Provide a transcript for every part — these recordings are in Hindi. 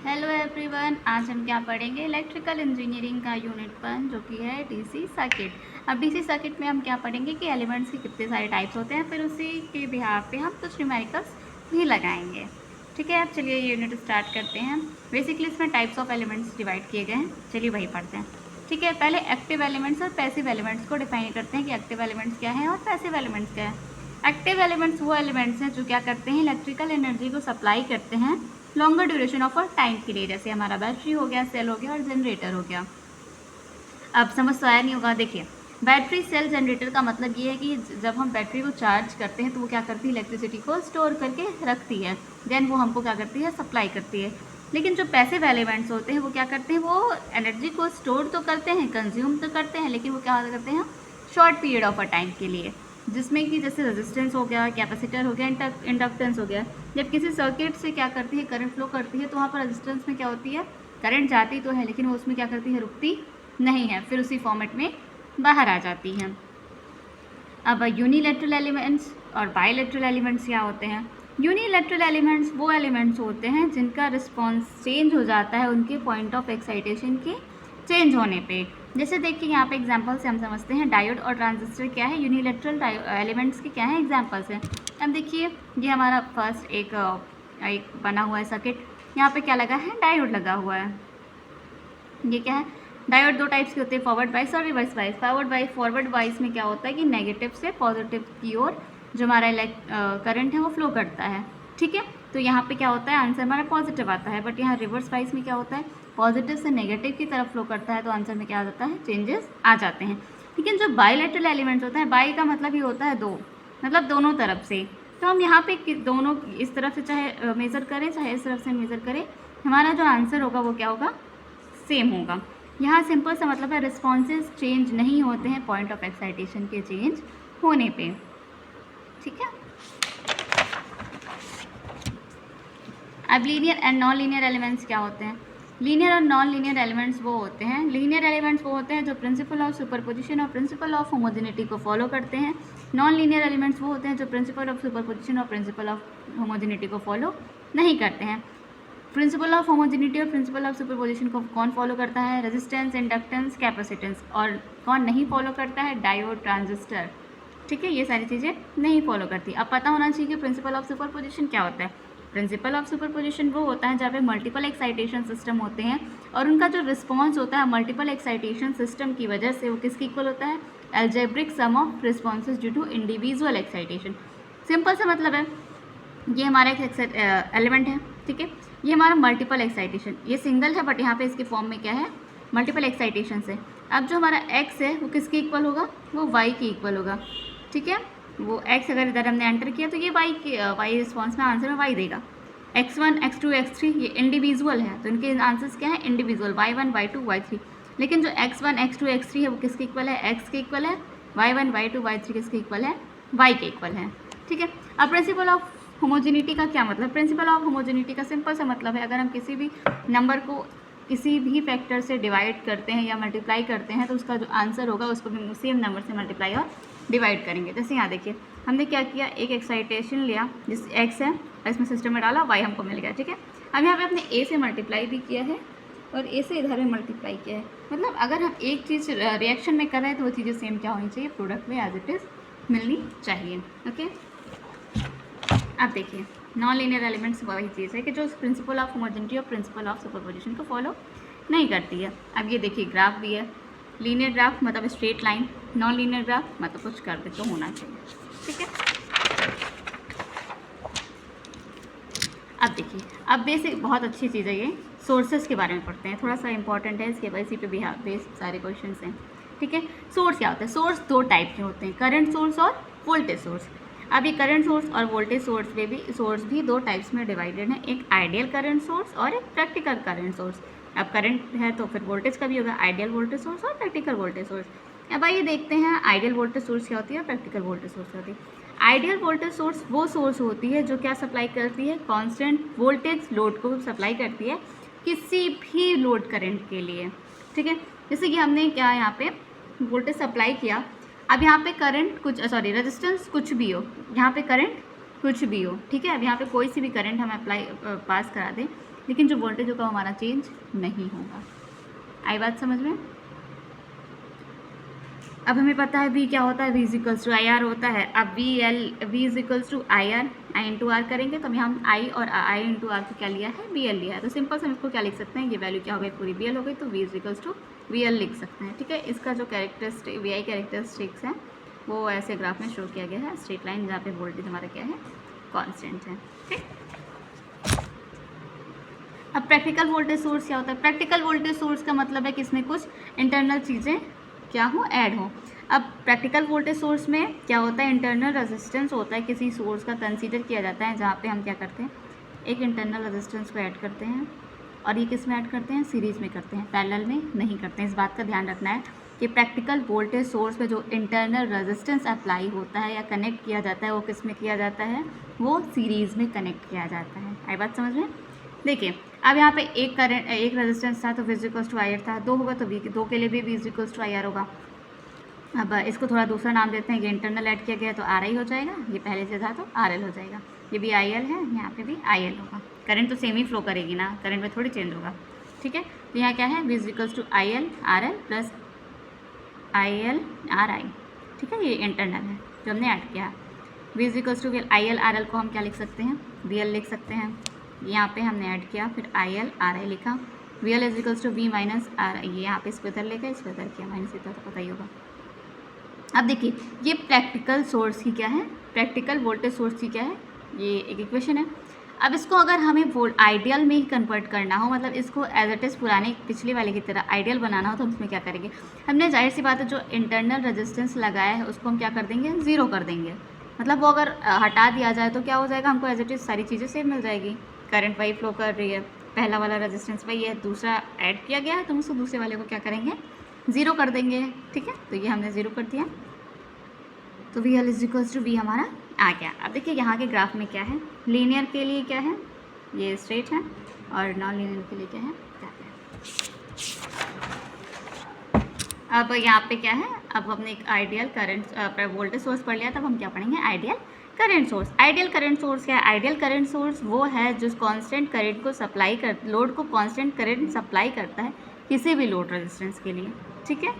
हेलो एवरीवन, आज हम क्या पढ़ेंगे इलेक्ट्रिकल इंजीनियरिंग का यूनिट 1 जो कि है डीसी सर्किट। अब डीसी सर्किट में हम क्या पढ़ेंगे कि एलिमेंट्स के कितने सारे टाइप्स होते हैं, फिर उसी के बिहाफ पे हम कुछ न्यूमेरिकल्स भी लगाएंगे। ठीक है, अब चलिए ये यूनिट स्टार्ट करते हैं। बेसिकली इसमें टाइप्स ऑफ एलिमेंट्स डिवाइड किए गए हैं, चलिए वही पढ़ते हैं। ठीक है, पहले एक्टिव एलिमेंट्स और पैसिव एलिमेंट्स को डिफाइन करते हैं कि एक्टिव एलिमेंट्स क्या है और पैसिव एलिमेंट्स क्या है। एक्टिव एलिमेंट्स वो एलिमेंट्स हैं जो क्या करते हैं, इलेक्ट्रिकल एनर्जी को सप्लाई करते हैं longer duration of a time के लिए, जैसे हमारा बैटरी हो गया, सेल हो गया और जनरेटर हो गया। अब समझ तो आया नहीं होगा। देखिए, बैटरी सेल जनरेटर का मतलब ये है कि जब हम बैटरी को चार्ज करते हैं तो वो क्या करती है, इलेक्ट्रिसिटी को स्टोर करके रखती है, देन वो हमको क्या करती है, सप्लाई करती है। लेकिन जो पैसिव एलिमेंट्स होते हैं वो क्या करते हैं, वो एनर्जी को स्टोर तो करते हैं, कंज्यूम तो करते हैं, लेकिन वो क्या करते हैं, short period of a time के लिए, जिसमें कि जैसे रेजिस्टेंस हो गया, कैपेसिटर हो गया, इंडक्टेंस हो गया। जब किसी सर्किट से क्या करती है, करंट फ्लो करती है, तो वहाँ पर रेजिस्टेंस में क्या होती है, करंट जाती तो है लेकिन वो उसमें क्या करती है, रुकती नहीं है, फिर उसी फॉर्मेट में बाहर आ जाती हैं। अब यूनिलैटरल एलिमेंट्स और बायलैटरल एलिमेंट्स क्या होते हैं। यूनिलैटरल एलिमेंट्स वो एलिमेंट्स होते हैं जिनका रिस्पॉन्स चेंज हो जाता है उनके पॉइंट ऑफ एक्साइटेशन के चेंज होने पे। जैसे देखिए यहाँ पे एग्जांपल से हम समझते हैं, डायोड और ट्रांजिस्टर क्या है, यूनिलैटरल एलिमेंट्स के क्या है, एग्जांपल्स हैं। अब देखिए, ये हमारा फर्स्ट एक बना हुआ है सर्किट, यहाँ पे क्या लगा है, डायोड लगा हुआ है। ये क्या है, डायोड दो टाइप्स के होते हैं, फॉरवर्ड बाइस और रिवर्स बाइस। फॉरवर्ड बाइस में क्या होता है कि नेगेटिव से पॉजिटिव की ओर जो हमारा करंट है वो फ्लो करता है। ठीक है, तो यहाँ पे क्या होता है, आंसर हमारा पॉजिटिव आता है। बट यहाँ रिवर्स बाइस में क्या होता है, पॉजिटिव से नेगेटिव की तरफ फ्लो करता है, तो आंसर में क्या आ जाता है, चेंजेस आ जाते हैं। लेकिन जो बायलैटरल एलिमेंट्स होते हैं, बाई का मतलब ये होता है दो, मतलब दोनों तरफ से। तो हम यहाँ पे दोनों इस तरफ से चाहे मेज़र करें चाहे इस तरफ से मेज़र करें, हमारा जो आंसर होगा वो क्या होगा, सेम होगा। यहाँ सिंपल सा मतलब है, रिस्पॉन्सेज चेंज नहीं होते हैं पॉइंट ऑफ एक्साइटेशन के चेंज होने पे। ठीक है, अब linear and non linear elements क्या होते हैं। लीनियर और नॉन लीनियर एलिमेंट्स वो होते हैं, लीनियर एलिमेंट्स वो होते हैं जो प्रिंसिपल ऑफ सुपरपोजिशन और प्रिंसिपल ऑफ होमोजेनिटी को फॉलो करते हैं। नॉन लीनियर एलिमेंट्स वो होते हैं जो प्रिंसिपल ऑफ सुपरपोजिशन और प्रिंसिपल ऑफ होमोजेनिटी को फॉलो नहीं करते हैं। प्रिंसिपल ऑफ होमोजेनिटी और प्रिंसिपल ऑफ सुपरपोजिशन को कौन फॉलो करता है, रेजिस्टेंस, इंडक्टेंस, कैपेसिटेंस। और कौन नहीं फॉलो करता है, डायोड, ट्रांजिस्टर। ठीक है, ये सारी चीज़ें नहीं फॉलो करती। अब पता होना चाहिए कि प्रिंसिपल ऑफ सुपरपोजिशन क्या होता है। प्रिंसिपल ऑफ सुपरपोजिशन वो होता है जहाँ पे मल्टीपल एक्साइटेशन सिस्टम होते हैं और उनका जो रिस्पॉन्स होता है मल्टीपल एक्साइटेशन सिस्टम की वजह से वो किसके इक्वल होता है, algebraic sum of responses due to individual excitation. Simple सा मतलब है, ये हमारा एक एलिमेंट है, ठीक है, ये हमारा मल्टीपल एक्साइटेशन, ये सिंगल है बट यहाँ पे इसके फॉर्म में क्या है, मल्टीपल एक्साइटेशन से। अब जो हमारा x है वो किसके इक्वल होगा, वो y के इक्वल होगा। ठीक है, वो x अगर इधर हमने एंटर किया तो ये y रिस्पॉन्स में आंसर में y देगा। x1, x2, x3 ये इंडिविजुअल है तो इनके आंसर्स क्या है, इंडिविजुअल, y1, y2, y3। लेकिन जो x1, x2, x3 है वो किसके इक्वल है, x के इक्वल है। y1, y2, y3 किसके इक्वल है, y के इक्वल है। ठीक है, अब प्रिंसिपल ऑफ होमोजेनिटी का क्या मतलब, प्रिंसिपल ऑफ होमोजेनिटी का सिंपल सा मतलब है, अगर हम किसी भी नंबर को किसी भी फैक्टर से डिवाइड करते हैं या मल्टीप्लाई करते हैं तो उसका जो आंसर होगा उसको भी सेम नंबर से मल्टीप्लाई और डिवाइड करेंगे। जैसे यहाँ देखिए, हमने क्या किया, एक एक्साइटेशन लिया जिस x है और इसमें सिस्टम में डाला, y हमको मिल गया। ठीक है, अब यहाँ पे अपने a से मल्टीप्लाई भी किया है और a से इधर में मल्टीप्लाई किया है। मतलब अगर हम एक चीज़ रिएक्शन में कर रहे हैं तो वो चीज़ें सेम क्या होनी चाहिए, प्रोडक्ट में एज इट इज़ मिलनी चाहिए। ओके, अब देखिए, नॉन लीनियर एलिमेंट्स वही चीज़ है कि जो प्रिंसिपल ऑफ होमोजेनिटी और प्रिंसिपल ऑफ सुपरपोजिशन को फॉलो नहीं करती है। अब ये देखिए, ग्राफ भी है, लीनियर ग्राफ मतलब straight line, non linear graph मतलब कुछ कर्व तो होना चाहिए। ठीक है, अब देखिए, अब बेसिक बहुत अच्छी चीज़ है ये, सोर्सेज के बारे में पढ़ते हैं, थोड़ा सा इंपॉर्टेंट है, इसके इसी पे भी बेस सारे क्वेश्चन हैं। ठीक है, सोर्स क्या होता है, सोर्स दो टाइप के होते हैं, करंट सोर्स और वोल्टेज सोर्स। अब ये करंट सोर्स और वोल्टेज सोर्स भी दो टाइप्स में डिवाइडेड है, एक आइडियल करंट सोर्स और एक प्रैक्टिकल करंट सोर्स। अब करंट है तो फिर वोल्टेज का भी होगा, आइडियल वोल्टेज सोर्स और प्रैक्टिकल वोल्टेज सोर्स। अब आइए देखते हैं आइडियल वोल्टेज सोर्स क्या होती है और प्रैक्टिकल वोल्टेज सोर्स क्या होती है। आइडियल वोल्टेज सोर्स वो सोर्स होती है जो क्या सप्लाई करती है, कांस्टेंट वोल्टेज लोड को सप्लाई करती है किसी भी लोड करंट के लिए। ठीक है, जैसे कि हमने क्या यहाँ पे वोल्टेज सप्लाई किया, अब यहाँ पे करंट कुछ रेजिस्टेंस कुछ भी हो, यहाँ पे करंट कुछ भी हो। ठीक है, अब यहाँ पे कोई सी भी करंट हम अप्लाई पास करा दें, लेकिन जो वोल्टेज होगा हमारा चेंज नहीं होगा। आई बात समझ में? अब हमें पता है V क्या होता है, V equals to I R होता है। अब V equals to I R, I into R करेंगे तो हम I और I इंटू आर को क्या लिया है, BL लिया है। तो सिंपल से हम इसको क्या लिख सकते हैं, ये वैल्यू क्या हो गई, पूरी BL हो गई, तो V इजिकल्स टू VL लिख सकते हैं। ठीक है, इसका जो कैरेक्टरिस्टिक VI कैरेक्टरिस्टिक्स है वो ऐसे ग्राफ में शो किया गया है, स्ट्रेट लाइन जहाँ पे वोल्टेज हमारा क्या है, कॉन्स्टेंट है। ठीक, अब प्रैक्टिकल वोल्टेज सोर्स क्या होता है? प्रैक्टिकल वोल्टेज सोर्स का मतलब है कि इसमें कुछ इंटरनल चीज़ें क्या हो, ऐड हो। अब प्रैक्टिकल वोल्टेज सोर्स में क्या होता है, इंटरनल रेजिस्टेंस होता है, किसी सोर्स का कंसीडर किया जाता है जहाँ पे हम क्या करते हैं, एक इंटरनल रेजिस्टेंस को ऐड करते हैं। और ये किस में ऐड करते हैं, सीरीज़ में करते हैं, पैरेलल में नहीं करते हैं। इस बात का ध्यान रखना है कि प्रैक्टिकल वोल्टेज सोर्स में जो इंटरनल रेजिस्टेंस अप्लाई होता है या कनेक्ट किया जाता है वो किस में किया जाता है, वो सीरीज़ में कनेक्ट किया जाता है। आई बात समझ में? देखिए अब यहाँ पे एक करंट, एक रेजिस्टेंस था तो V equals to I R था, 2 होगा तो दो के लिए भी V equals to I R होगा। अब इसको थोड़ा दूसरा नाम देते हैं, ये इंटरनल ऐड किया गया तो आर आई हो जाएगा, ये पहले से था तो आर एल हो जाएगा। ये भी आई एल है, यहाँ पे भी आई एल होगा। करंट तो सेम ही फ्लो करेगी ना, करंट में थोड़ी चेंज होगा। ठीक है, तो यहाँ क्या है, V equals to I L R L plus I L R I. ठीक है, ये इंटरनल है जो हमने ऐड किया। V equals to I L R L को हम क्या लिख सकते हैं, वी एल लिख सकते हैं। यहाँ पे हमने ऐड किया, फिर आई एल आर आई लिखा, V L is equals to V minus R I. ये यहाँ पे इसको इधर लेकर इसको इधर किया, माइनस इधर तो पता ही होगा। अब देखिए ये प्रैक्टिकल सोर्स की क्या है, प्रैक्टिकल वोल्टेज सोर्स की क्या है, ये एक इक्वेशन है। अब इसको अगर हमें आइडियल में ही कन्वर्ट करना हो, मतलब इसको एज इट इज़ पुराने पिछले वाले की तरह आइडियल बनाना हो, तो हम इसमें क्या करेंगे, हमने जाहिर सी बात है जो इंटरनल रेजिस्टेंस लगाया है उसको हम क्या कर देंगे, ज़ीरो कर देंगे। मतलब वो अगर हटा दिया जाए तो क्या हो जाएगा, हमको एज इट इज़ सारी चीज़ें सेम मिल जाएगी। करंट वही फ्लो कर रही है, पहला वाला रेजिस्टेंस वही है, दूसरा ऐड किया गया है तो हम उसको दूसरे वाले को क्या करेंगे, ज़ीरो कर देंगे। ठीक है, तो ये हमने ज़ीरो कर दिया, तो V L is equals to V हमारा आ गया। अब देखिए यहाँ के ग्राफ में क्या है, लीनियर के लिए क्या है, ये स्ट्रेट है, और नॉन लीनियर के लिए क्या है, अब यहाँ पे क्या है, अब हमने एक आइडियल करंट वोल्टेज सोर्स पढ़ लिया, तब हम क्या पढ़ेंगे, ideal current source. Ideal current source क्या है, आइडियल करंट सोर्स वो है जो कांस्टेंट करंट को सप्लाई कर, लोड को कांस्टेंट करंट सप्लाई करता है किसी भी लोड रेजिस्टेंस के लिए। ठीक है,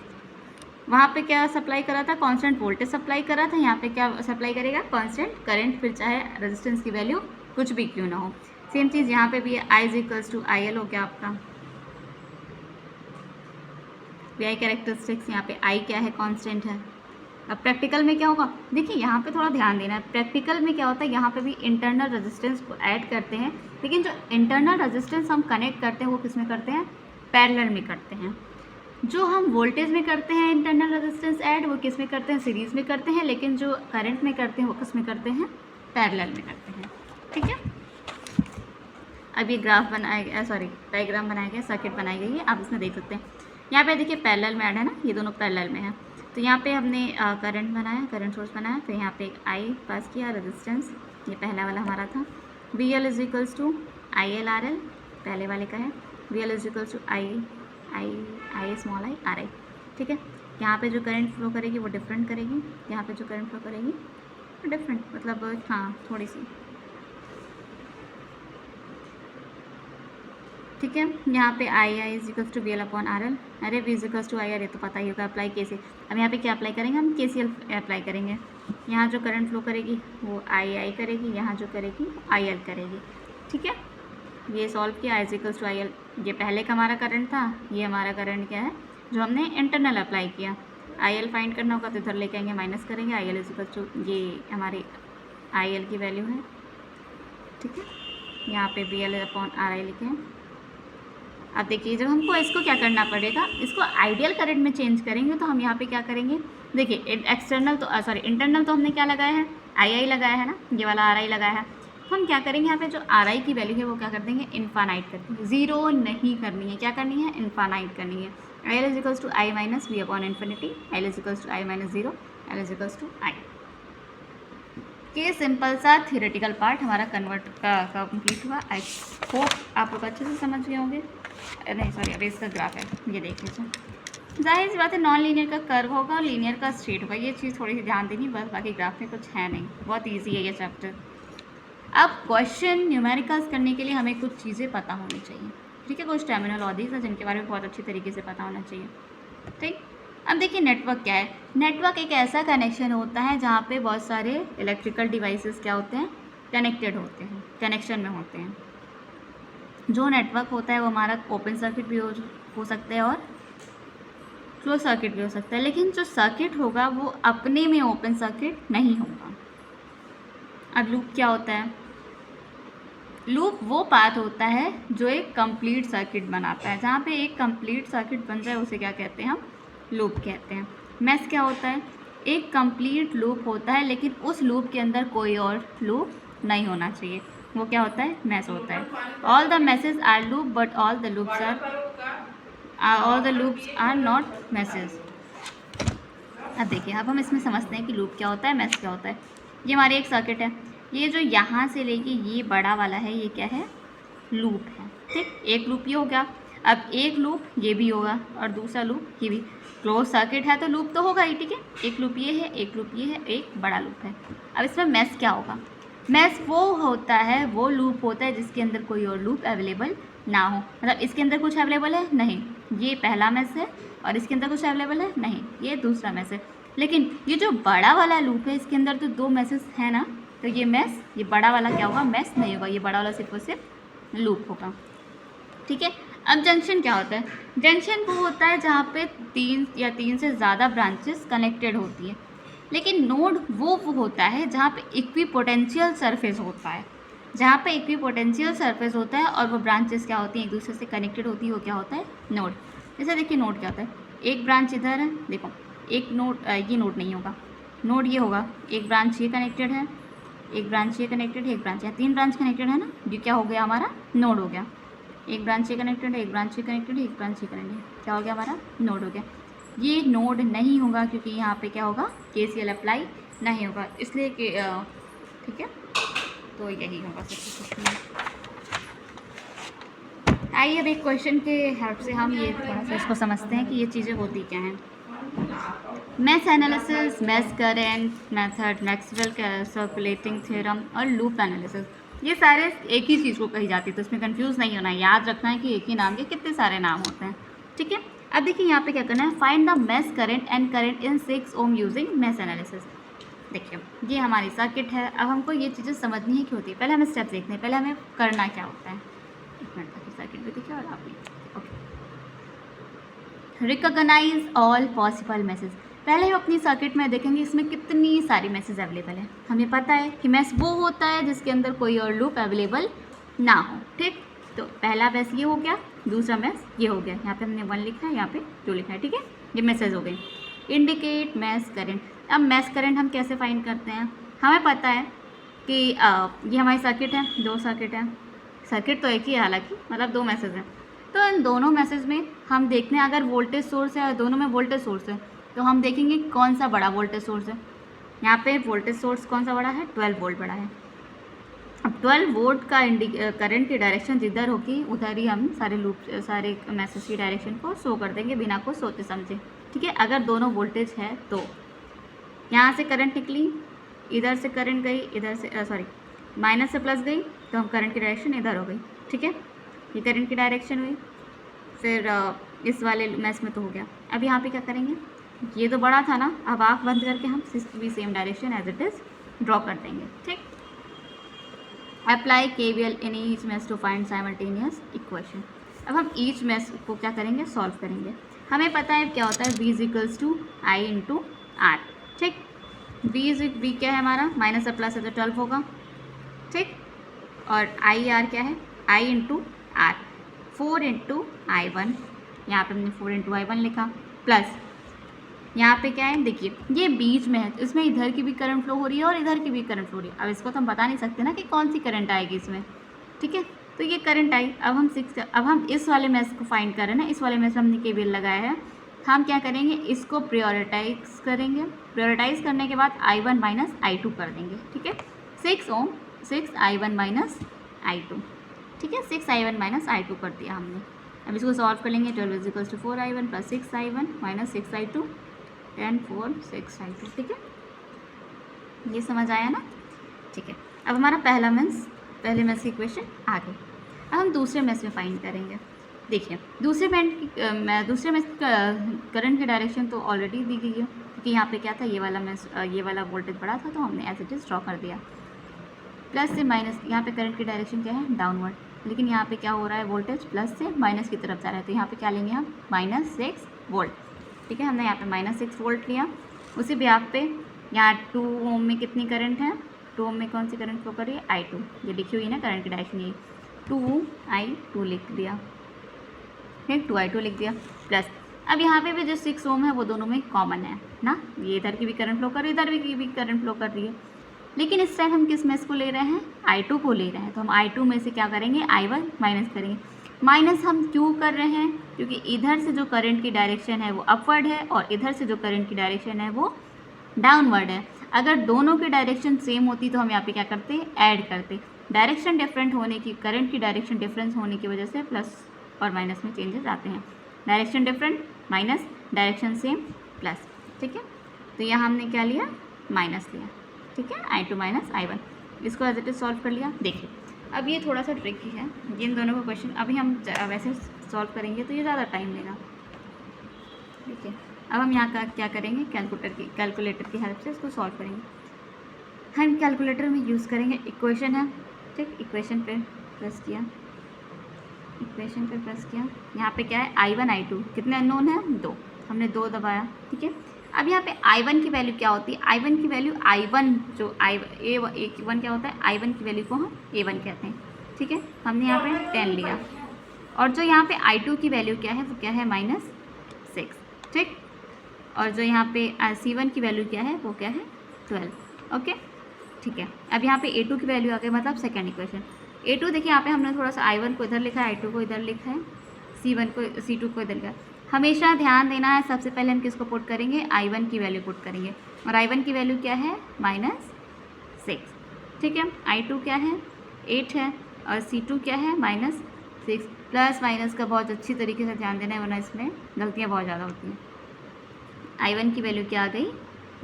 वहाँ पे क्या सप्लाई करा था, कांस्टेंट वोल्टेज सप्लाई करा था, यहाँ पे क्या सप्लाई करेगा, कांस्टेंट करंट, फिर चाहे रेजिस्टेंस की वैल्यू कुछ भी क्यों ना हो। सेम चीज़ यहाँ पे भी है, I is equals to I L हो गया आपका। वी आई कैरेक्टरिस्टिक्स, यहाँ पे आई क्या है, कांस्टेंट है। अब प्रैक्टिकल में क्या होगा, देखिए यहाँ पे थोड़ा ध्यान देना है, प्रैक्टिकल में क्या होता है, यहाँ पे भी इंटरनल रेजिस्टेंस को ऐड करते हैं, लेकिन जो इंटरनल रेजिस्टेंस हम कनेक्ट करते हैं वो किस में करते हैं, पैरेलल में करते हैं। जो हम वोल्टेज में करते हैं इंटरनल रेजिस्टेंस ऐड, वो किस में करते हैं, सीरीज़ में करते हैं, लेकिन जो करंट में करते हैं वो किस में करते हैं, पैरेलल में करते हैं। ठीक है, अब ये ग्राफ बनाया गया, सॉरी डायग्राम बनाया गया, सर्किट बनाई गई है, आप इसमें देख सकते हैं। यहाँ पे देखिए पैरेलल में ऐड है ना, ये दोनों पैरेलल में है। तो यहाँ पे हमने करंट बनाया, करंट सोर्स बनाया, फिर यहाँ पे एक आई पास किया, रेजिस्टेंस ये पहला वाला हमारा था। V L is equals to I L R L, पहले वाले का है, V L is equals to I small I R I. ठीक है, यहाँ पे जो करंट फ्लो करेगी वो डिफरेंट करेगी, यहाँ पे जो करंट फ्लो करेगी वो डिफरेंट, मतलब हाँ थोड़ी सी। ठीक है, यहाँ पे I is equals to V L upon R L, अरे V is equals to I R, ये तो पता ही होगा, अप्लाई कैसे। अब यहाँ पे क्या अप्लाई करेंगे, हम KCL अप्लाई करेंगे। यहाँ जो करंट फ्लो करेगी वो आई करेगी, यहाँ जो करेगी आई एल करेगी। ठीक है, ये सॉल्व किया, I is equals to I L, ये पहले का हमारा करंट था, ये हमारा करंट क्या है जो हमने इंटरनल अप्लाई किया। आई एल फाइंड करना होगा तो इधर लेके आएंगे, माइनस करेंगे, I L is equals to, ये हमारी आई एल की वैल्यू है। ठीक है, यहाँ पे वी एल अपॉन आर आई लिखे हैं। अब देखिए जब हमको इसको क्या करना पड़ेगा, इसको आइडियल करंट में चेंज करेंगे, तो हम यहाँ पे क्या करेंगे, देखिए एक्सटर्नल तो सॉरी इंटरनल तो हमने क्या लगाया है, आई लगाया है ना, ये वाला आर लगाया है। तो हम क्या करेंगे, यहाँ पे जो आर की वैल्यू है वो क्या कर देंगे, इन्फानाइट कर देंगे, ज़ीरो नहीं करनी है, क्या करनी है, इन्फानाइट करनी है। I L is equals to I minus V upon infinity, I L is equals to I minus zero, L is equals to I. ये सिंपल सा थियोरेटिकल पार्ट हमारा कन्वर्ट का कंप्लीट हुआ। आई होप आप लोग अच्छे से समझ गए होंगे। नहीं सॉरी, अभी इसका ग्राफ है, ये देख लीजिए। जाहिर सी बात है नॉन लीनियर का कर्व होगा और लीनियर का स्ट्रेट होगा, ये चीज़ थोड़ी सी ध्यान देनी बस, बाकी ग्राफ में कुछ है नहीं, बहुत ईजी है ये चैप्टर। अब क्वेश्चन न्यूमेरिकल्स करने के लिए हमें कुछ चीज़ें पता होनी चाहिए, ठीक है, कुछ टर्मिनोलॉजीज हैं जिनके बारे में बहुत अच्छी तरीके से पता होना चाहिए, ठीक। अब देखिए नेटवर्क क्या है। नेटवर्क एक ऐसा कनेक्शन होता है जहाँ पे बहुत सारे इलेक्ट्रिकल डिवाइसेस क्या होते हैं, कनेक्टेड होते हैं, कनेक्शन में होते हैं। जो नेटवर्क होता है वो हमारा ओपन सर्किट भी हो सकता है और क्लोज सर्किट भी हो सकता है, लेकिन जो सर्किट होगा वो अपने में ओपन सर्किट नहीं होगा। अब लूप क्या होता है? लूप वो पाथ होता है जो एक कंप्लीट सर्किट बनाता है। जहाँ पे एक कंप्लीट सर्किट बन जाए उसे क्या कहते हैं? हम लूप कहते हैं। मैश क्या होता है? एक कंप्लीट लूप होता है लेकिन उस लूप के अंदर कोई और लूप नहीं होना चाहिए, वो क्या होता है? मैश होता है। All the meshes are loop but all the loops are not meshes. अब देखिए, अब हम इसमें समझते हैं कि लूप क्या होता है, मैश क्या होता है। ये हमारी एक सर्किट है, ये जो यहाँ से लेके ये बड़ा वाला है ये क्या है? लूप है, ठीक। एक लूप ये हो गया, अब एक लूप ये भी होगा और दूसरा लूप ये भी। क्लोज सर्किट है तो लूप तो होगा ही, ठीक है। एक लूप ये है, एक लूप ये है, एक बड़ा लूप है। अब इसमें मैश क्या होगा? मैश वो होता है, वो लूप होता है जिसके अंदर कोई और लूप अवेलेबल ना हो। मतलब इसके अंदर कुछ अवेलेबल है नहीं, ये पहला मैश है, और इसके अंदर कुछ अवेलेबल है नहीं, ये दूसरा मैश है। लेकिन ये जो बड़ा वाला लूप है इसके अंदर तो दो मैसेज है ना, तो ये मैश, ये बड़ा वाला क्या होगा? मैश नहीं होगा, ये बड़ा वाला सिर्फ और सिर्फ लूप होगा, ठीक है। अब जंक्शन क्या होता है? जंक्शन वो होता है जहाँ पे तीन से ज़्यादा ब्रांचेस कनेक्टेड होती है। लेकिन नोड वो होता है जहाँ पे इक्विपोटेंशियल सरफेस होता है। जहाँ पे इक्विपोटेंशियल सरफेस होता है और वो ब्रांचेस क्या होती हैं, एक दूसरे से कनेक्टेड होती है, वो क्या होता है? नोड। जैसे देखिए नोड क्या होता है, एक ब्रांच इधर है, देखो एक नोड, ये नोड नहीं होगा, नोड ये होगा, एक ब्रांच ये कनेक्टेड है, एक ब्रांच ये कनेक्टेड है, एक ब्रांच, यहाँ तीन ब्रांच कनेक्टेड है ना, ये क्या हो गया? हमारा नोड हो गया। एक ब्रांच ये कनेक्टेड है, एक ब्रांच ये कनेक्टेड है, एक ब्रांच ये कनेक्टेड है, क्या हो गया? हमारा नोड हो गया। ये नोड नहीं होगा क्योंकि यहाँ पे क्या होगा? KCL अप्लाई नहीं होगा, इसलिए कि ठीक है, तो यही होगा सब। आइए अब एक क्वेश्चन के हेल्प से हम ये थोड़ा सा इसको समझते हैं कि ये चीज़ें होती क्या हैं। Mesh analysis, mesh current method, Maxwell circulating theorem और लूप एनालिसिस, ये सारे एक ही चीज़ को कही जाती है, तो इसमें कंफ्यूज नहीं होना है, याद रखना है कि एक ही नाम के कितने सारे नाम होते हैं, ठीक है। अब देखिए यहाँ पे क्या करना है, find the mesh current and current in 6 ohm using mesh analysis. देखिए ये हमारी सर्किट है, अब हमको ये चीज़ें समझनी है क्यों होती है। पहले हमें स्टेप देखते हैं, पहले हमें करना क्या होता है। एक मिनट तक सर्किट भी देखिए और आप भी, okay. Recognize all possible meshes. पहले हम अपनी सर्किट में देखेंगे इसमें कितनी सारी मैसेज अवेलेबल है। हमें पता है कि मैश वो होता है जिसके अंदर कोई और लूप अवेलेबल ना हो, ठीक। तो पहला मैश ये हो गया, दूसरा मैश ये हो गया, यहाँ पे हमने 1 लिखा है, यहाँ पे 2 लिखा है, ठीक है। ये मैसेज हो गए। Indicate mesh current. अब मैश करंट हम कैसे फाइंड करते हैं? हमें पता है कि ये हमारी सर्किट है, 2 सर्किट है, सर्किट तो एक ही है हालांकि, मतलब 2 मैसेज हैं। तो इन दोनों मैसेज में हम देखते हैं, अगर वोल्टेज सोर्स है और दोनों में वोल्टेज सोर्स है तो हम देखेंगे कौन सा बड़ा वोल्टेज सोर्स है। यहाँ पे वोल्टेज सोर्स कौन सा बड़ा है? 12 वोल्ट बड़ा है। अब 12 वोल्ट का करंट की डायरेक्शन जिधर होगी उधर ही हम सारे मैसेज की डायरेक्शन को शो कर देंगे बिना को सोचे समझे, ठीक है। अगर दोनों वोल्टेज है तो यहाँ से करंट निकली, इधर से करंट गई, इधर से माइनस से प्लस गई, तो हम करंट की डायरेक्शन इधर हो गई, ठीक है। ये करंट की डायरेक्शन हुई, फिर इस वाले मैश में तो हो गया। अब यहाँ पे क्या करेंगे, ये तो बड़ा था ना, अब आँख बंद करके हम भी same direction as it is draw कर देंगे, ठीक। Apply KVL in each mesh to find simultaneous equation. अब हम ईच मैश को क्या करेंगे? सॉल्व करेंगे। हमें पता है क्या होता है, V = I × R, ठीक। V क्या है हमारा? माइनस से प्लस है तो 12 होगा, ठीक। और IR क्या है? I × R, 4 × I1, यहाँ पे हमने 4 × I1 लिखा, प्लस यहाँ पे क्या है, देखिए ये बीच में है, इसमें इधर की भी करंट फ्लो हो रही है और इधर की भी करंट फ्लो हो रही है। अब इसको तो हम बता नहीं सकते ना कि कौन सी करंट आएगी इसमें, ठीक है। तो ये करंट आई। अब हम इस वाले मैश को फाइंड कर रहे हैं ना, इस वाले मैश में हमने KVL लगाया है। हम क्या करेंगे, इसको प्रायोरिटाइज करेंगे। प्रायोरिटाइज करने के बाद I1 - I2 कर देंगे, ठीक है। 6 ओम 6I1 - I2, ठीक है। 6I1 - I2 कर दिया हमने। अब इसको सॉल्व कर लेंगे। 12 = 4I1 + 6I1 - 6I2 10 4 6 I2, ठीक है। ये समझ आया ना, ठीक है। अब हमारा पहले मेश की इक्वेशन आ गई। अब हम दूसरे मेश में फाइंड करेंगे। देखिए दूसरे मेश करंट की डायरेक्शन तो ऑलरेडी दी गई है, क्योंकि यहाँ पे क्या था, ये वाला वोल्टेज बड़ा था तो हमने एज इट इज़ ड्रॉ कर दिया। प्लस से माइनस, यहाँ पे करंट की डायरेक्शन क्या है, डाउनवर्ड, लेकिन यहाँ पे क्या हो रहा है, वोल्टेज प्लस से माइनस की तरफ जा रहा है, तो यहाँ पे क्या लेंगे हम, -6 वोल्ट। ठीक है, हमने यहाँ पे -6 वोल्ट लिया। उसी बिहाफ पे यहाँ 2 ओम में कितनी करंट है, 2 ओम में कौन सी करंट फ्लो कर रही है, I2, ये लिखी हुई है ना करंट की डायरेक्शन, ये 2I2 लिख दिया, ठीक, 2I2 लिख दिया। प्लस अब यहाँ पे भी जो 6 ओम है वो दोनों में कॉमन है ना, ये इधर की भी करंट फ्लो कर रही है, इधर भी करंट फ्लो कर रही है, लेकिन इस टाइम हम किस मेश को ले रहे हैं, I2 को ले रहे हैं, तो हम I2 में से क्या करेंगे, I1 माइनस करेंगे। माइनस हम क्यों कर रहे हैं, क्योंकि इधर से जो करंट की डायरेक्शन है वो अपवर्ड है और इधर से जो करंट की डायरेक्शन है वो डाउनवर्ड है। अगर दोनों की डायरेक्शन सेम होती तो हम यहाँ पे क्या करते, ऐड करते। डायरेक्शन डिफरेंट होने की, करंट की डायरेक्शन डिफरेंस होने की वजह से प्लस और माइनस में चेंजेस आते हैं। Direction different minus, direction same plus. ठीक है, तो यहाँ हमने क्या लिया, माइनस लिया। ठीक है, I2 माइनस I1, इसको एज इट इज सॉल्व कर लिया। देखिए अब ये थोड़ा सा ट्रिकी है, इन दोनों का क्वेश्चन अभी हम वैसे सॉल्व करेंगे तो ये ज़्यादा टाइम लेगा। ठीक है, अब हम यहाँ का क्या करेंगे, कैलकुलेटर की हेल्प से इसको सॉल्व करेंगे। हम कैलकुलेटर में यूज़ करेंगे, इक्वेशन है, ठीक, इक्वेशन पे प्रेस किया, यहाँ पे क्या है, I1 I2 कितने अननोन है, 2, हमने 2 दबाया। ठीक है, अब यहाँ पे I1 की वैल्यू क्या होती है, I1 की वैल्यू I1 जो A1 क्या होता है, I1 की वैल्यू को हम A1 कहते हैं। ठीक है, हमने यहाँ पे 10 लिया, और जो यहाँ पे I2 की वैल्यू क्या है, वो क्या है, -6। ठीक, और जो यहाँ पे C1 की वैल्यू क्या है, वो क्या है, 12। ओके, ठीक है, अब यहाँ पे A2 की वैल्यू आ गई, मतलब सेकेंड इक्वेशन। A2 देखिए यहाँ पे हमने थोड़ा सा I1 को इधर लिखा है, I2 को इधर लिखा है, C2 को इधर लिखा है। हमेशा ध्यान देना है, सबसे पहले हम किसको पुट करेंगे, I1 की वैल्यू पुट करेंगे, और I1 की वैल्यू क्या है, -6। ठीक है, I2 क्या है, 8 है, और C2 क्या है, -6। प्लस माइनस का बहुत अच्छी तरीके से ध्यान देना है, वरना इसमें गलतियाँ बहुत ज़्यादा होती हैं। I1 की वैल्यू क्या आ गई,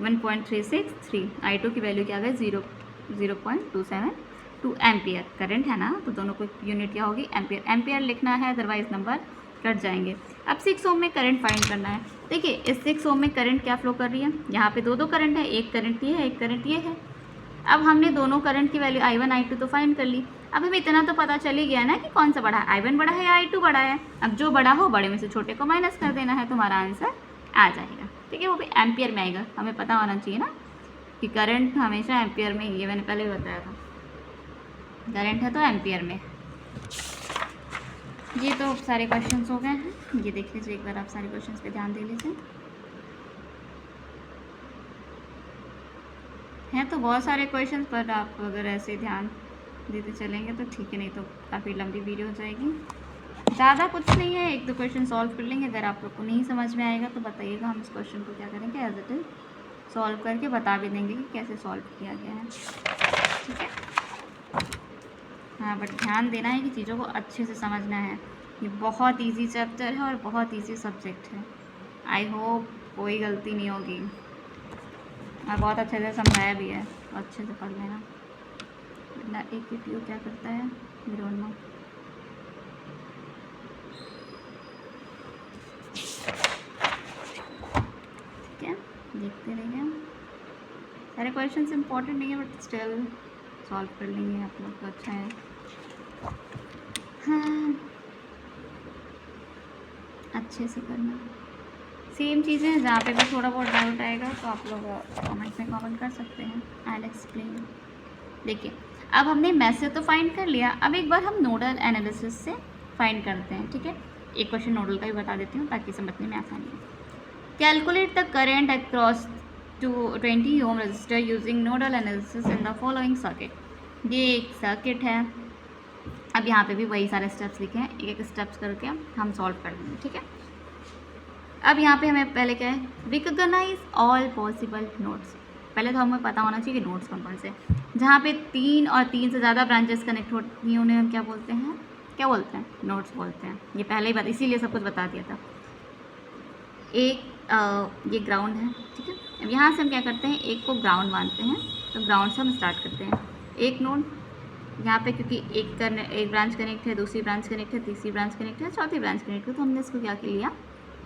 1.363, I2 की वैल्यू क्या आ गई, 0.272 एम्पियर। करंट है ना, तो दोनों को यूनिट क्या होगी, एम्पियर। एम्पियर लिखना है, अदरवाइज नंबर कट जाएंगे। अब 6 ओम में करंट फाइंड करना है। देखिए इस 6 ओम में करंट क्या फ्लो कर रही है, यहाँ पे दो करंट है, एक करंट ये है, एक करंट ये है। अब हमने दोनों करंट की वैल्यू I1 I2 तो फाइंड कर ली। अब हमें इतना तो पता चल ही गया ना कि कौन सा बड़ा है, I1 बड़ा है या I2 बड़ा है। अब जो बड़ा हो, बड़े में से छोटे को माइनस कर देना है, तुम्हारा आंसर आ जाएगा। ठीक है, वो भी एम्पियर में आएगा। हमें पता होना चाहिए ना कि करंट हमेशा एम्पियर में, ये मैंने पहले भी बताया था, करंट है तो एम्पियर में। ये तो सारे क्वेश्चंस हो गए हैं, ये देख लीजिए एक बार, आप सारे क्वेश्चंस पे ध्यान दे लीजिए। हैं तो बहुत सारे क्वेश्चंस, पर आप अगर ऐसे ध्यान देते चलेंगे तो ठीक है, नहीं तो काफ़ी लंबी वीडियो हो जाएगी। ज़्यादा कुछ नहीं है, 1-2 क्वेश्चन सॉल्व कर लेंगे। अगर आप लोग को नहीं समझ में आएगा तो बताइएगा, हम इस क्वेश्चन को क्या करेंगे, एज इट इज सॉल्व करके बता भी देंगे कि कैसे सॉल्व किया गया है। ठीक है, हाँ, बट ध्यान देना है कि चीज़ों को अच्छे से समझना है। ये बहुत इजी चैप्टर है और बहुत इजी सब्जेक्ट है। आई होप कोई गलती नहीं होगी, और बहुत अच्छे से समझाया भी है, तो अच्छे से पढ़ लेना। वरना एक वीडियो क्या करता है, वी डोंट नो। ठीक है, देखते रहिए। सारे क्वेश्चन इंपॉर्टेंट नहीं है, बट स्टिल सॉल्व कर लेंगे आप लोग तो अच्छा है। हाँ, अच्छे से करना। सेम चीज़ें हैं, जहाँ पे भी थोड़ा बहुत डाउट आएगा तो आप लोग कमेंट में कमेंट कर सकते हैं, आई विल एक्सप्लेन। देखिए अब हमने मैथ से तो फाइंड कर लिया, अब एक बार हम नोडल एनालिसिस से फाइंड करते हैं। ठीक है, एक क्वेश्चन नोडल का भी बता देती हूँ ताकि समझने में आसानी हो। Calculate the current across to 20 ohm resistor using nodal analysis in the following circuit. ये एक सर्किट है। अब यहाँ पे भी वही सारे स्टेप्स लिखे हैं, एक एक स्टेप्स करके हम सॉल्व कर देंगे। ठीक है, अब यहाँ पे हमें पहले क्या है, रिकॉग्नाइज ऑल पॉसिबल नोड्स। पहले तो हमें पता होना चाहिए कि नोड्स कौन कौन से, जहाँ पे 3 और 3 से ज़्यादा ब्रांचेस कनेक्ट होती हैं उन्हें हम क्या बोलते हैं, नोड्स बोलते हैं। ये पहले ही बात, इसीलिए सब कुछ बता दिया था। एक ये ग्राउंड है। ठीक है, अब यहाँ से हम क्या करते हैं, एक को ग्राउंड मानते हैं, तो ग्राउंड से हम स्टार्ट करते हैं। एक नोड यहाँ पे, क्योंकि एक ब्रांच कनेक्ट है, दूसरी ब्रांच कनेक्ट है, तीसरी ब्रांच कनेक्ट है, चौथी ब्रांच कनेक्ट है, तो हमने इसको क्या लिया,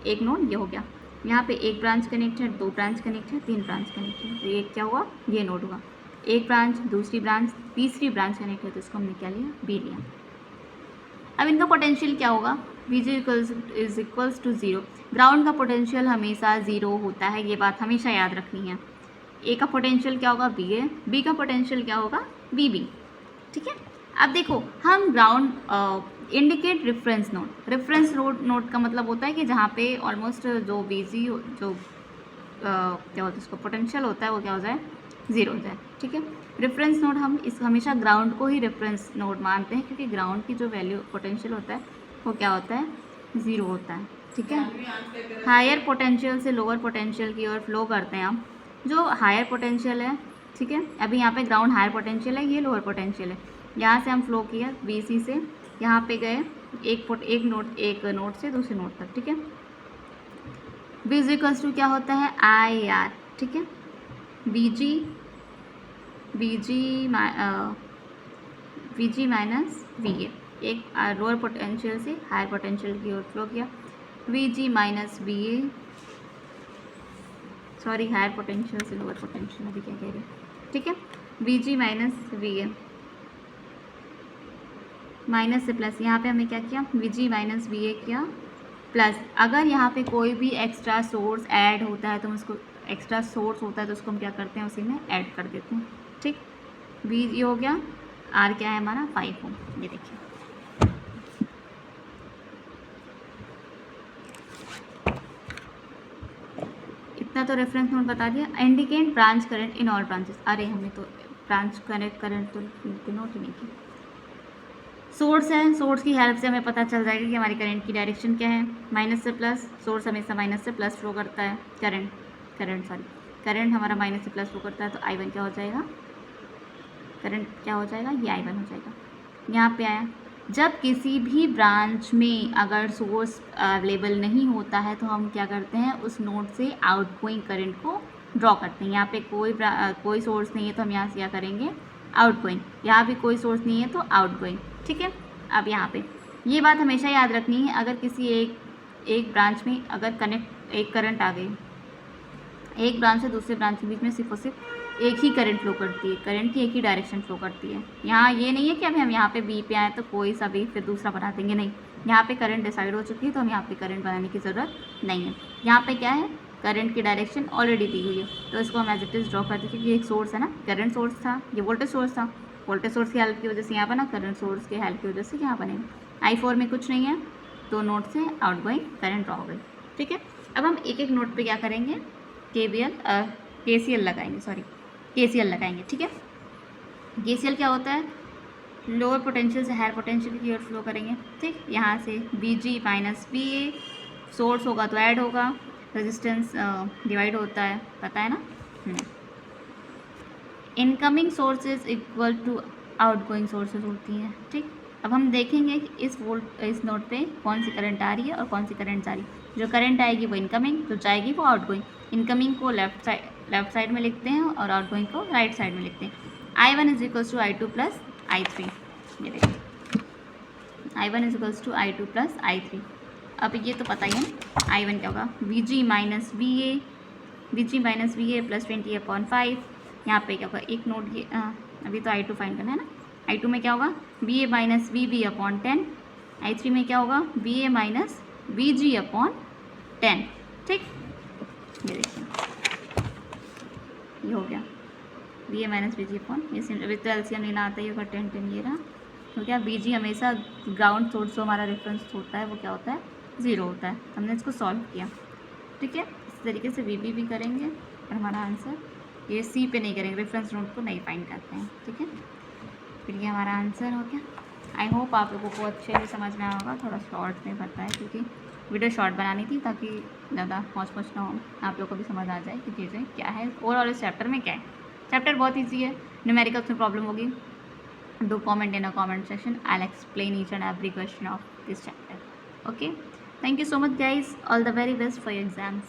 एक नोड ये हो गया। यहाँ पे एक ब्रांच कनेक्ट है, दो ब्रांच कनेक्ट है, तीन ब्रांच कनेक्ट है, तो ये क्या हुआ, ये नोड हुआ। एक ब्रांच, दूसरी ब्रांच, तीसरी ब्रांच कनेक्ट है, तो इसको हमने क्या लिया, बी लिया। अब इनका पोटेंशियल क्या होगा, Vg is equals to 0। Ground का पोटेंशियल हमेशा 0 होता है, ये बात हमेशा याद रखनी है। ए का पोटेंशियल क्या होगा, बी ए, बी का पोटेंशियल क्या होगा, बी बी। ठीक है, अब देखो हम ground indicate reference node. Reference node का मतलब होता है कि जहाँ पे ऑलमोस्ट जो Vg जो क्या होता है उसको पोटेंशियल होता है वो क्या हो जाए, 0 हो जाए। ठीक है, रेफरेंस नोड हम इस हमेशा ग्राउंड को ही रेफरेंस नोड मानते हैं, क्योंकि ग्राउंड की जो वैल्यू पोटेंशियल होता है वो क्या होता है, 0 होता है। ठीक है, हायर पोटेंशियल से लोअर पोटेंशियल की ओर फ्लो करते हैं हम। जो हायर पोटेंशियल है, ठीक है, अभी यहाँ पे ग्राउंड हायर पोटेंशियल है, ये लोअर पोटेंशियल है, यहाँ से हम फ्लो किया BC से, यहाँ पे गए एक नोड से दूसरे नोड तक। ठीक है, B इक्वल्स टू क्या होता है, IR। ठीक है, VG माइनस VA, एक लोअर पोटेंशियल से हायर पोटेंशियल की ओर फ्लो किया, VG minus VA, sorry higher potential से लोअर पोटेंशियल, अभी क्या कह रही है। ठीक है, VG माइनस VA, माइनस से प्लस, यहाँ पे हमने क्या किया, VG माइनस VA किया प्लस। अगर यहाँ पे कोई भी एक्स्ट्रा सोर्स ऐड होता है तो हम उसको, एक्स्ट्रा सोर्स होता है तो उसको हम क्या करते हैं, उसी में ऐड कर देते हैं। ठीक, VG हो गया, R क्या है हमारा 5 ओम। ये देखिए, इतना तो रेफरेंस नोड बता दिया। Indicate branch current in all branches, अरे हमने तो ब्रांच करंट तो नोट ही नहीं की। सोर्स है, सोर्स की हेल्प से हमें पता चल जाएगा कि हमारी करंट की डायरेक्शन क्या है, माइनस से प्लस। सोर्स हमेशा माइनस से प्लस फ्लो करता है, करंट हमारा माइनस से प्लस फ्लो करता है, तो I1 क्या हो जाएगा, करंट क्या हो जाएगा, ये I1 हो जाएगा। यहाँ पे आया, जब किसी भी ब्रांच में अगर सोर्स अवेलेबल नहीं होता है तो हम क्या करते हैं, उस नोड से आउटगोइंग करंट को ड्रॉ करते हैं। यहाँ पे कोई सोर्स नहीं है तो हम यहाँ से क्या करेंगे, आउटगोइंग। यहाँ भी कोई सोर्स नहीं है तो आउटगोइंग। ठीक है, अब यहाँ पे ये बात हमेशा याद रखनी है, अगर किसी एक ब्रांच में अगर एक करंट आ गई, एक ब्रांच से दूसरे ब्रांच के बीच में सिर्फ और सिर्फ एक ही करंट फ्लो करती है, करंट की एक ही डायरेक्शन फ्लो करती है। यहाँ ये नहीं है कि अभी हम यहाँ पे बी पे आए तो कोई सा भी फिर दूसरा बना देंगे, नहीं। यहाँ पे करंट डिसाइड हो चुकी है तो हम यहाँ पे करंट बनाने की ज़रूरत नहीं है। यहाँ पे क्या है, करंट की डायरेक्शन ऑलरेडी दी हुई है, तो इसको हम एज इट इज़ ड्रॉ करते हैं, क्योंकि एक सोर्स है ना, करंट सोर्स था, ये वोल्टेज सोर्स था, वोल्टेज सोर्स की हेल्प की वजह से यहाँ बना, करंट सोर्स की हेल्प की वजह से यहाँ बनेगा। I4 में कुछ नहीं है, तो नोड से आउटगोइंग करंट ड्रॉ हो गई। ठीक है, अब हम एक एक नोड पे क्या करेंगे, KCL लगाएंगे। ठीक है, KCL क्या होता है, लोअर पोटेंशियल से हायर पोटेंशियल की ओर फ्लो करेंगे। ठीक, यहाँ से VG माइनस VA, सोर्स होगा तो ऐड होगा, रेजिस्टेंस डिवाइड होता है, पता है ना। Incoming sources equal to outgoing sources होती हैं। ठीक, अब हम देखेंगे कि इस नोड पे कौन सी करंट आ रही है और कौन सी करंट जा रही है। जो करंट आएगी वो इनकमिंग, जो जाएगी वो आउटगोइंग। इनकमिंग को लेफ्ट साइड में लिखते हैं और आउटगोइंग को राइट साइड में लिखते हैं। I1 is equals to I2 plus I3। ये देखिए, I1 is equals to I2 plus I3। अब ये तो पता ही है, I1 क्या होगा, VG माइनस VA प्लस 20/5। यहाँ पे क्या होगा, एक नोट ये अभी तो I2 फाइंड करना है ना। I2 में क्या होगा, VA माइनस VB/10। I3 में क्या होगा, VA माइनस VG/10। ठीक, ये देखिए, ये हो गया VA माइनस VG/, अभी तो LCM लेना आता ही होगा, 10 ये रहा। तो क्या, VG हमेशा ग्राउंड सोर्स जो हमारा रेफरेंस होता है वो क्या होता है, 0 होता है। हमने इसको सॉल्व किया। ठीक है, इस तरीके से VB भी करेंगे और हमारा आंसर, ये C पे नहीं करेंगे, रेफरेंस नोड को नहीं फाइंड करते हैं। ठीक है, फिर ये हमारा आंसर हो गया। आई होप आप लोगों को अच्छे से समझ में आया होगा। थोड़ा शॉर्ट में पता है क्योंकि वीडियो शॉर्ट बनानी थी ताकि ज़्यादा हौच-पौच ना हो, आप लोग को भी समझ आ जाए कि चीज़ें क्या है ओवरऑल इस चैप्टर में क्या है। चैप्टर बहुत ईजी है, न्यूमेरिकल्स में प्रॉब्लम होगी, do comment in a comment section, I will explain each and every question of this chapter. Okay, thank you so much guys, all the very best for your exams.